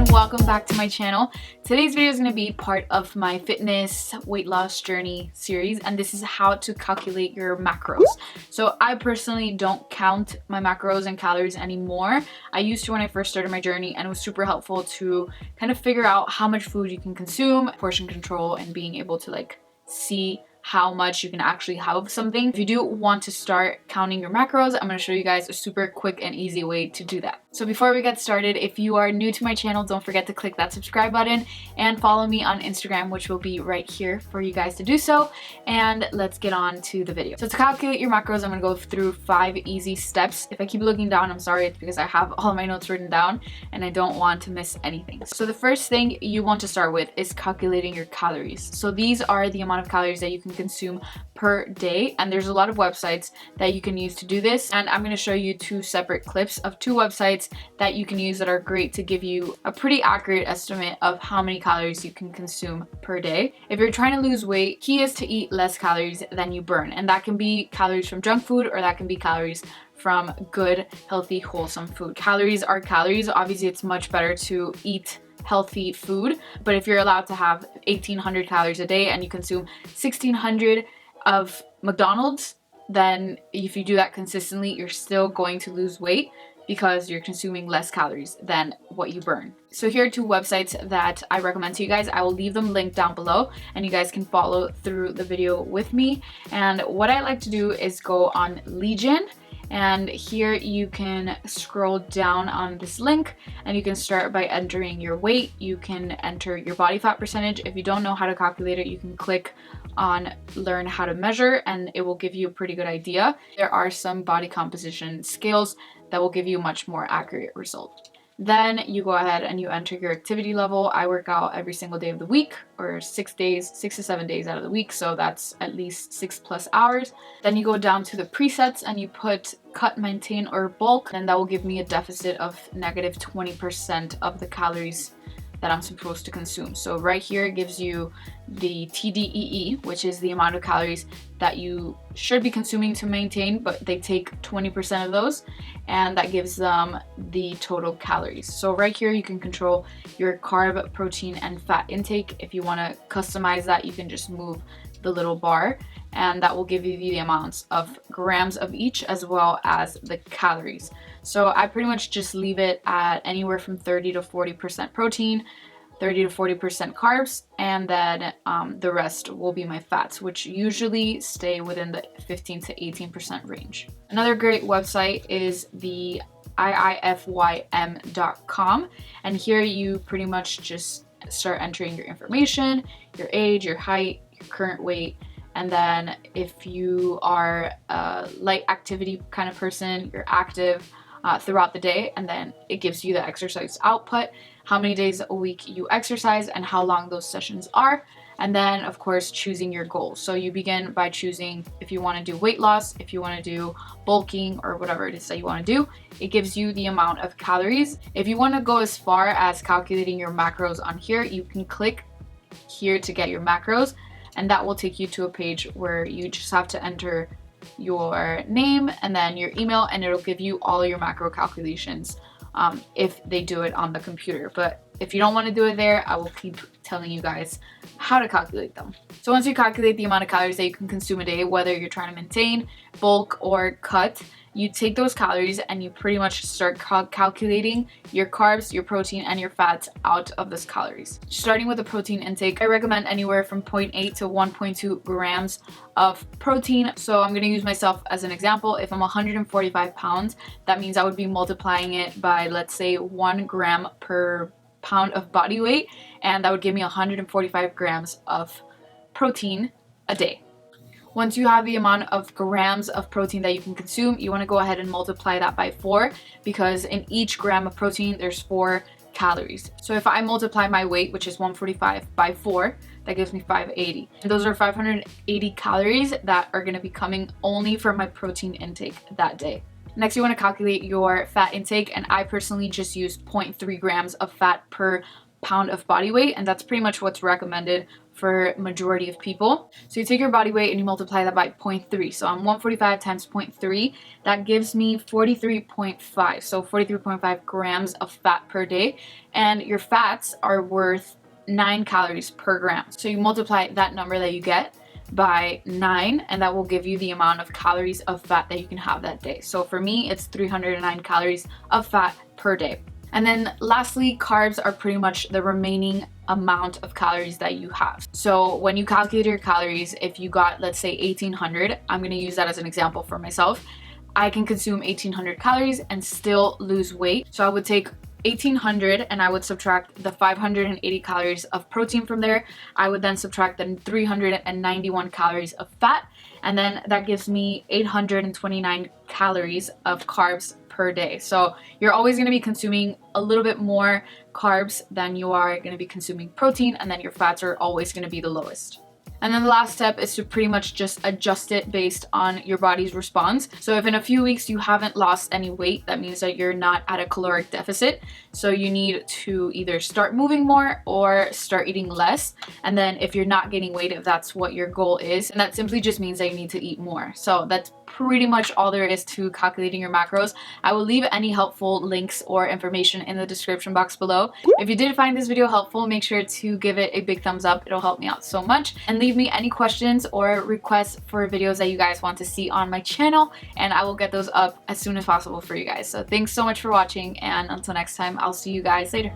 and welcome back to my channel. Today's video is going to be part of my fitness weight loss journey series, and this is how to calculate your macros. So I personally don't count my macros and calories anymore. I used to when I first started my journey, and it was super helpful to kind of figure out how much food you can consume, portion control, and being able to see how much you can actually have of something. If you do want to start counting your macros, I'm going to show you guys a super quick and easy way to do that. So before we get started, if you are new to my channel, don't forget to click that subscribe button and follow me on Instagram, which will be right here for you guys to do so. And let's get on to the video. So to calculate your macros, I'm going to go through 5 easy steps. If I keep looking down, I'm sorry, it's because I have all of my notes written down and I don't want to miss anything. So the first thing you want to start with is calculating your calories. So these are the amount of calories that you can consume per day, and there's a lot of websites that you can use to do this, and I'm going to show you 2 separate clips of 2 websites that you can use that are great to give you a pretty accurate estimate of how many calories you can consume per day. If you're trying to lose weight, key is to eat less calories than you burn, and that can be calories from junk food or that can be calories from good, healthy, wholesome food. Calories are calories. Obviously, it's much better to eat healthy food, but if you're allowed to have 1,800 calories a day and you consume 1,600 of McDonald's, then if you do that consistently, you're still going to lose weight because you're consuming less calories than what you burn. So here are 2 websites that I recommend to you guys. I will leave them linked down below and you guys can follow through the video with me. And what I like to do is go on Legion, and here you can scroll down on this link and you can start by entering your weight. You can enter your body fat percentage. If you don't know how to calculate it, you can click on learn how to measure and it will give you a pretty good idea. There are some body composition scales that will give you a much more accurate result. Then you go ahead and you enter your activity level. I work out every single day of the week, or 6 to 7 days out of the week, so that's at least 6+ hours. Then you go down to the presets and you put cut, maintain, or bulk, and that will give me a deficit of negative 20% of the calories that I'm supposed to consume. So right here it gives you the TDEE, which is the amount of calories that you should be consuming to maintain, but they take 20% of those, and that gives them the total calories. So right here you can control your carb, protein, and fat intake. If you want to customize that, you can just move the little bar and that will give you the amounts of grams of each as well as the calories. So I pretty much just leave it at anywhere from 30 to 40% protein, 30 to 40% carbs, and then the rest will be my fats, which usually stay within the 15 to 18% range. Another great website is the IIFYM.com, and here you pretty much just start entering your information, your age, your height, your current weight, and then if you are a light activity kind of person, you're active throughout the day, and then it gives you the exercise output, how many days a week you exercise and how long those sessions are, and then of course choosing your goals. So you begin by choosing if you want to do weight loss, if you want to do bulking, or whatever it is that you want to do. It gives you the amount of calories. If you want to go as far as calculating your macros on here, you can click here to get your macros, and that will take you to a page where you just have to enter your name and then your email, and it'll give you all your macro calculations if they do it on the computer. But if you don't want to do it there, I will keep telling you guys how to calculate them. So once you calculate the amount of calories that you can consume a day, whether you're trying to maintain, bulk, or cut, you take those calories and you pretty much start calculating your carbs, your protein, and your fats out of those calories. Starting with the protein intake, I recommend anywhere from 0.8 to 1.2 grams of protein. So I'm going to use myself as an example. If I'm 145 pounds, that means I would be multiplying it by, let's say, 1 gram per pound of body weight, and that would give me 145 grams of protein a day. Once you have the amount of grams of protein that you can consume, you want to go ahead and multiply that by 4, because in each gram of protein there's 4 calories. So if I multiply my weight, which is 145, by 4, that gives me 580. And those are 580 calories that are going to be coming only from my protein intake that day. Next, you want to calculate your fat intake, and I personally just use 0.3 grams of fat per pound of body weight, and that's pretty much what's recommended for majority of people. So you take your body weight and you multiply that by 0.3. So I'm 145 times 0.3. That gives me 43.5. So 43.5 grams of fat per day. And your fats are worth 9 calories per gram. So you multiply that number that you get by 9, and that will give you the amount of calories of fat that you can have that day. So for me, it's 309 calories of fat per day. And then lastly, carbs are pretty much the remaining amount of calories that you have. So when you calculate your calories, if you got, let's say 1800, I'm going to use that as an example for myself. I can consume 1800 calories and still lose weight. So I would take 1800 and I would subtract the 580 calories of protein from there. I would then subtract the 391 calories of fat, and then that gives me 829 calories of carbs per day. So you're always going to be consuming a little bit more carbs than you are going to be consuming protein, and then your fats are always going to be the lowest. And then the last step is to pretty much just adjust it based on your body's response. So if in a few weeks you haven't lost any weight, that means that you're not at a caloric deficit. So you need to either start moving more or start eating less. And then if you're not gaining weight, if that's what your goal is, and that simply just means that you need to eat more. So that's pretty much all there is to calculating your macros. I will leave any helpful links or information in the description box below. If you did find this video helpful, make sure to give it a big thumbs up. It'll help me out so much. And leave me any questions or requests for videos that you guys want to see on my channel, and I will get those up as soon as possible for you guys. So thanks so much for watching, and until next time, I'll see you guys later.